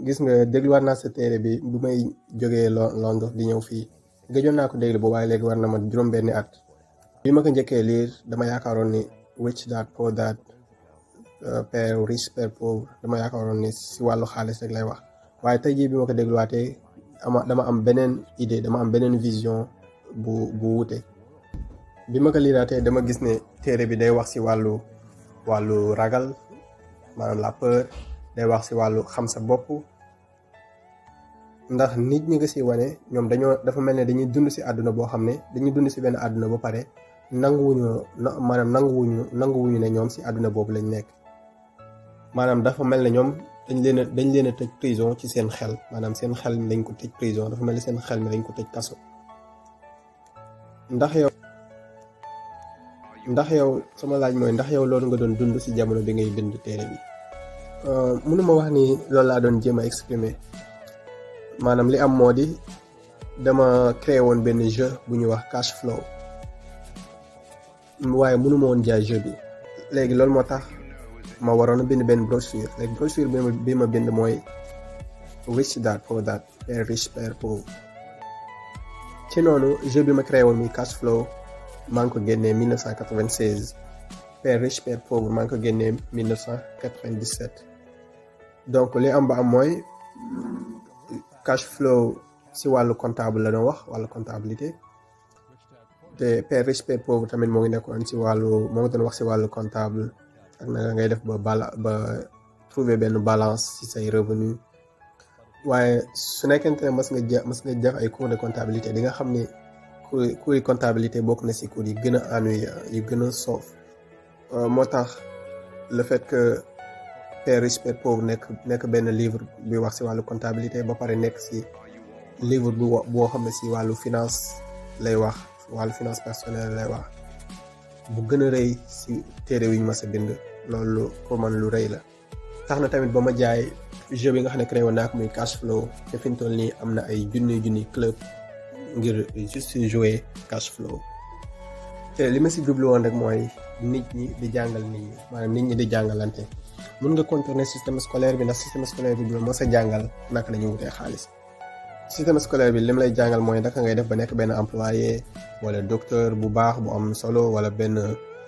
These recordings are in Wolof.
gis nga dégluwaat naa sa téere bi bu may jógee Londres di ñëw fii gëjoon naa ko déglu bu waaye léegi war na ma juróom-benni at. bi ma ko njëkkee liir dama yaakaaroon ni Rich Dad Poor Dad Père riche Père pauvre dama yaakaaroon ni si wàllu xaalis rek lay wax waaye tey jii bi ma ko dégluwaatee dama am beneen idée, dama am beneen vision bu wuute. bi ma ko liiraatee dama gis ne téere bi day wax si wàllu ragal, maanaam la peur, day wax si wàllu xam sa bopp. ndax nit ñi nga si wane ñoom dafa mel ne dañuy dund si àdduna boo xam ne dañuy dund si benn àdduna ba pare nanguwuñu ne ñoom si àdduna boobu lañ nekk. maanaam dafa mel ne ñoom dañ leen a tëj prison ci seen xel, maanaam seen xel mi lañ ko tëj prison, dafa mel ne seen xel mi lañ ko tëj kaso. ndax yow sama laaj mooy ndax yow loolu nga doon dund si jamono bi ngay bind téere bi. mënuma wax ni loolu laa doon jéem a exprimer. maanaam li am moo di dama créé woon benn jeu bu ñuy wax cash flow waaye mënuma woon jaay jeu bi. léegi loolu moo tax ma waroon a bind benn brochure. léegi brochure bi ma bind mooy Rich Dad Poor Dad Père riche Père pauvre. ci noonu jeu bi ma créé woon muy cash flow maa ngi ko génnee 1996. Père riche Père pauvre maa ngi ko génnee 1997. donc li am ba am mooy cash flow si wàllu comptable la doon wax, wàllu comptabilité. te Père riche Père pauvre tamit moo ngi nekkoon si moo ngi doon wax si wàllu comptable ak naka ngay def ba trouver benn balance si say revenu. waaye su nekkente ne mas nga def ay cours de comptabilité di nga xam ne cours de comptabilité bokk na si cours yi gën a ennuyeux yi gën a soof. moo tax le fait que Père riche Père pauvre nekk benn livre bi wax si wàllu comptabilité ba pare nekk si livre boo xam ne si wàllu finance lay wax, wàllu finance personnelle lay wax, bu gën a rëy si téere wi ñu mas a bind. loolu pour man lu rëy la. tax na tamit ba ma jaay jeu bi nga xam ne créé woon naa ko muy cash flow te fi mu toll nii am na ay junni club ngir juste jouer cash flow. te li ma si jublu woon rek mooy nit ñi di jàngal nit ñi, maanaam nit ñi di jàngalante. mun nga contourner système scolaire bi ndax système scolaire bi moo sa jàngal naka la ñuy wutee xaalis. système scolaire bi lim lay jàngal mooy naka ngay def ba nekk benn employé wala docteur bu baax bu am solo wala benn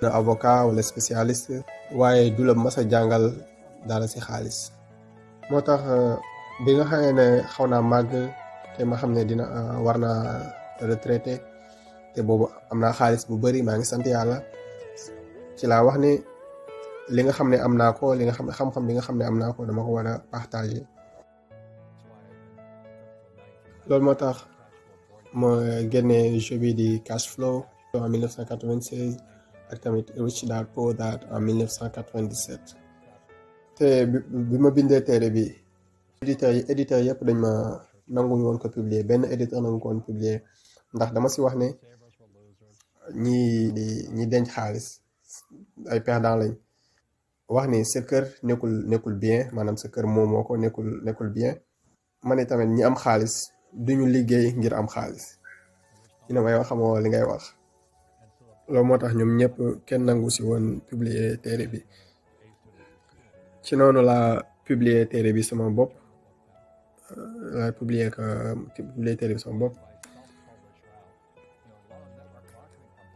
avocat wala spécialiste, waaye du la mas a jàngal dara si xaalis. moo tax bi nga xamee ne xaw naa màgg te ma xam ne war naa retraité te boobu am naa xaalis bu bari, maa ngi sant yàlla, ci laa wax ni li nga xam ne am naa ko, li nga xam ne xam-xam bi nga xam ne am naa ko dama ko war a partager. loolu moo tax ma génnee jeu bi di cash flow en 1996 ak tamit Rich Dad Poor Dad en 1997. te bi ma bindee téere bi éditeur yëpp dañ ma nanguñu woon ko publier, benn éditeur nangu ko woon publier ndax dama si wax ne ñi denc xaalis ay perdant lañ. wax ni sa kër nekkul bien, maanaam sa kër moomoo ko nekkul bien. ma ne tamit ñi am xaalis duñu liggéey ngir am xaalis. ñu ne ma yow xamoo li ngay wax. loolu moo tax ñoom ñëpp kenn nangu si woon publier téere bi. ci noonu laa publier téere bi sama bopp. téere bi sama bopp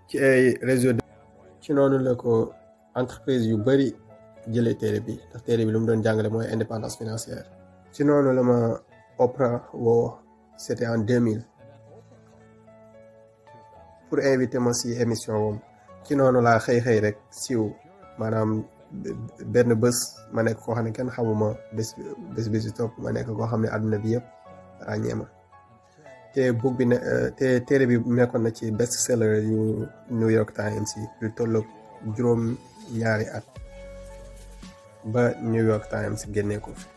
ci ay réseau ci noonu la ko entreprise yu bari jëlee téere bi ndax téere bi lu mu doon jàngale mooy indépendance financière. ci noonu la ma Oprah woo, c'était en 2000 pour inviter ma si émission woom. ci noonu laa xëy rek siiw, maanaam benn bés ma nekk koo xam ne kenn xamuma, bés si topp ma nekk koo xam ne àdduna bi yëpp ràññee ma. te book bi te téere bi nekkoon na ci best seller yu New York Times yi lu tolloog juróom-ñaari at ba New York Times génnee ko fi.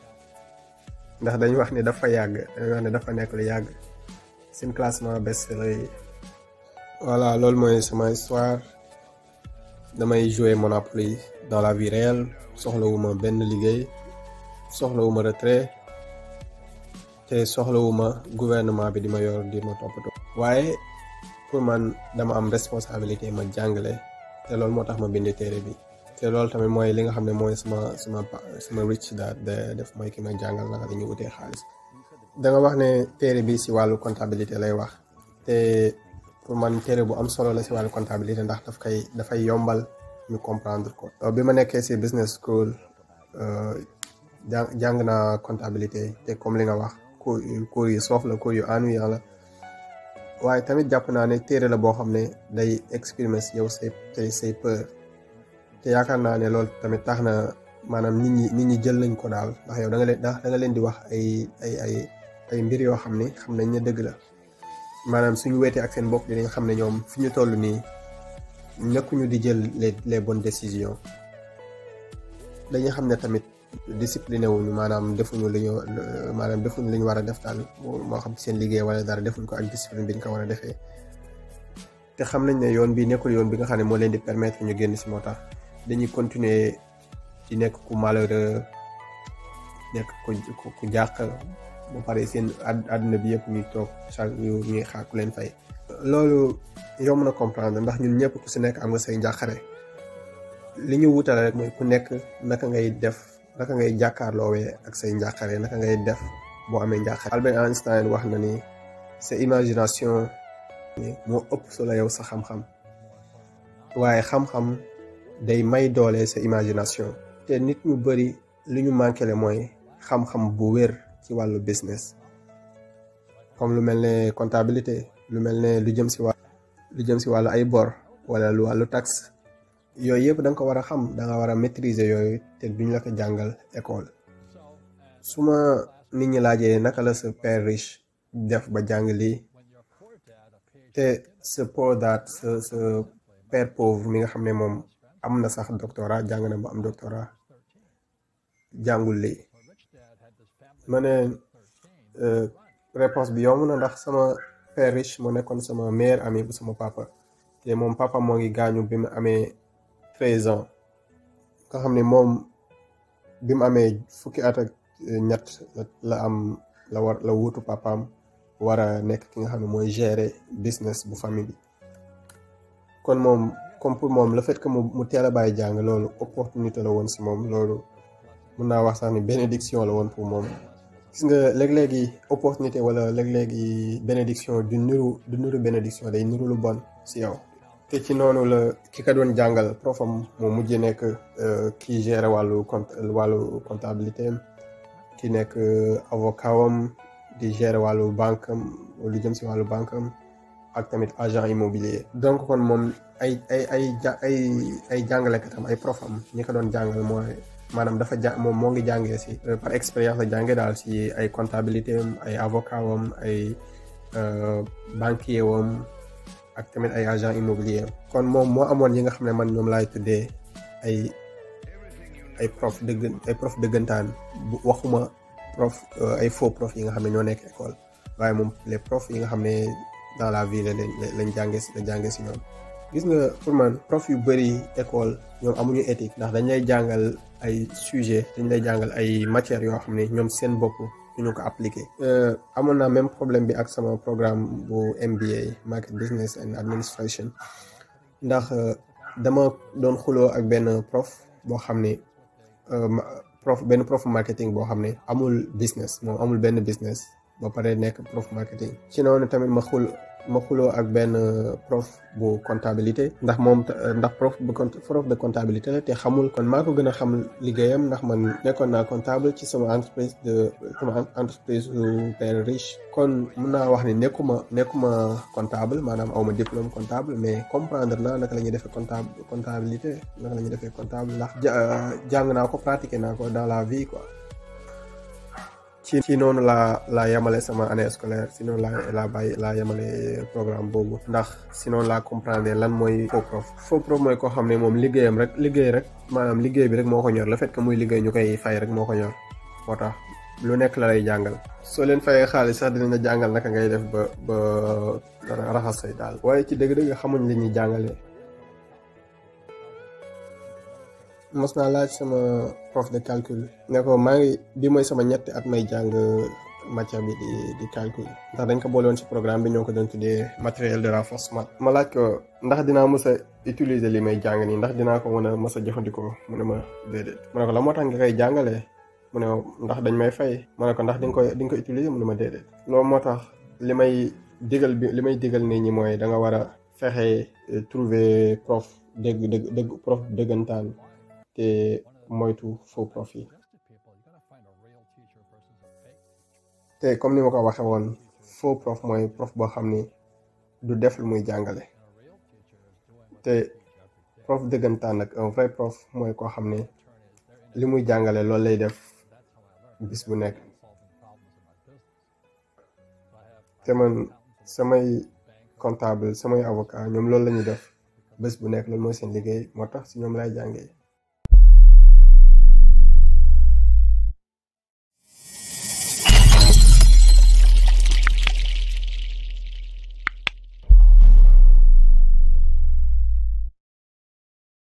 ndax dañu wax ni dafa yàgg, dañu wax ne dafa nekk lu yàgg seen classement best seller yi. voilà, loolu mooy sama histoire. damay jouer Monopoly dans la vie réelle, soxlawuma benn liggéey, soxlawuma retrait, te soxlawuma gouvernement bi di ma yor di ma toppatoo. waaye pour man dama am responsabilité ma jàngale, te loolu moo tax ma bind téere bi. te loolu tamit mooy li nga xam ne mooy sama rich dad def mooy ki may jàngal naka la ñuy wutee xaalis. da nga wax ne téere bi si wàllu comptabilité lay wax te pour man téere bu am solo la si wàllu comptabilité ndax dafay yombal ñu comprendre ko. bi ma nekkee si business school jàng naa comptabilité te comme li nga wax cours yu soof la cours yu ennuyant la waaye tamit jàpp naa ne téere la boo xam ne day exprimer si yow say peur te yaakaar naa ne loolu tamit tax na maanaam nit ñi jël nañ ko daal ndax yow da nga leen di wax ay mbir yoo xam nañ ne dëgg la maanaam suñu weetee ak seen bopp dinañ xam ne ñoom fi ñu toll nii nekkuñu di jël les bonnes décisions dañuy xam ne tamit discipliné wuñu maanaam defuñu li ñu war a def daal moo xam seen liggéey wala dara defuñ ko ak discipline bi ñu ko war a defee te xam nañ ne yoon bi nekkul yoon bi nga xam ne moo leen di permettre ñu génn si moo tax dañuy continuer di nekk ku malheureux nekk ku jàq ba pare seen àdduna bi yëpp ñuy toog ñuy xaar ku leen fay. loolu yomb na comprendre ndax ñun ñëpp ku si nekk am nga say njàqare li ñu wutale rek mooy ku nekk naka ngay jàkkaarloowee ak say njàqare naka ngay def boo amee njàqare. Albert Einstein wax na ni sa imagination moo ëpp solo yow sa xam-xam waaye xam-xam day may doole sa imagination te nit ñu bari li ñu manqué le mooy xam-xam bu wér ci wàllu business comme lu mel ne comptabilité lu mel ne lu jëm si wàllu ay bor wala lu wàllu taxe yooyu yëpp da nga ko war a xam da nga war a maîtriser yooyu te duñ la ko jàngal école. su ma nit ñi laajee naka la sa père riche def ba jàng lii te sa poor dad sa père pauvre mi nga xam ne moom am na sax doctorat jàng na ba am doctorat jàngul lii ma ne réponse bi yomb na ndax sama père riche moo nekkoon sama meilleur ami bu sama papa te moom papa moo ngi gaañu bi mu amee 13 ans nga xam ne moom bi mu amee fukki at ak ñett la wuutu papaam war a nekk ki nga xam ne mooy gérer business bu famille bi kon moom comme pour moom le fait que mu teel a bàyyi jàng loolu opportunité la woon si moom loolu mun naa wax sax ni bénédiction la woon pour moom. gis nga léeg-léegi opportunité wala léeg-léegi bénédiction du nuru bénédiction day nuru lu bon si yow te ci noonu la ki ka doon jàngal profam moo mujj nekk kii gère wàllu comptabilité ki nekk avocat wam di gérer wàllu banque am lu jëm si wàllu banque am ak tamit agent immobilier. donc kon moom ay jàngalekatam ay profam ñi ko doon jàngal mooy maanaam moom moo ngi jàngee si par expérience la jàngee daal si ay comptabilité am ay avocat wam ay banquier wam ak tamit ay agent immobilier kon moom moo amoon yi nga xam ne man ñoom laay tuddee ay prof dëggantaan bu waxuma prof ay faux prof yi nga xam ne ñoo nekk école waaye moom les profs yi nga xam ne dans la vie lañ jàngee si ñoom. gis nga pour man prof yu bëri école ñoom amuñu éthique ndax dañ lay jàngal ay sujet dañ lay jàngal ay matières yoo xam ne ñoom seen bopp ñu ko appliqué. amoon naa même problème bi ak sama programme bu MBA Market Business and Administration ndax dama doon xuloo ak benn prof boo xam ne benn prof marketing boo xam ne amul business moom amul benn business ba pare nekk prof marketing. ci noonu tamit ma xuloo ak benn prof bu comptabilité ndax prof de comptabilité la te xamul kon maa ko gën a xam liggéeyam ndax man nekkoon naa comptable ci sama entreprise su père riche kon mun naa wax ni nekkuma comptable maanaam awma diplôme comptable mais comprendre naa naka la ñuy defee comptabilité naka la ñuy defee comptable ndax jàng naa ko pratiquer naa ko dans la vie quoi. ci noonu laa yemale sama année scolaire si noonu laa yemale programme boobu ndax si noonu laa comprendre lan mooy faux prof mooy koo xam ne moom liggéey rek maanaam liggéey bi rek moo ko ñor le fait que muy liggéey ñu koy fay rek moo ko ñor moo tax lu nekk la lay jàngal soo leen fayee xaalis sax dinañ la jàngal naka ngay def ba raxas say daal waaye ci dëgg-dëgg xamuñ li ñuy jàngale. mos naa laaj sama prof de calcul ne ko bii mooy sama ñetti at may jàng matière bi di calcul ndax dañ ko boole woon ci programme bi ñoo ko doon tuddee matériel de renforcement. ma laaj ko ndax dinaa mës a utiliser li may jàng nii ndax dinaa ko mën a mës a jëfandikoo mu ne ma déedéet. ma ne ko la moo tax nga koy jàngalee mu ne ndax dañ may fay ma ne ko ndax di nga ko utiliser mu ne ma déedéet. loolu moo tax li may digal nit ñi mooy da nga war a fexe trouver prof dëgg prof dëggantaan te moytu faux prof yi. te comme ni ma ko waxee woon faux prof mooy prof boo xam ni du def lu muy jàngale te prof dëggantaan nag un vrai prof mooy koo xam ne li muy jàngale loolu lay def bis bu nekk. te man samay comptable samay avocat ñoom loolu la ñuy def bés bu nekk loolu mooy seen liggéey moo tax si ñoom lay jàngee.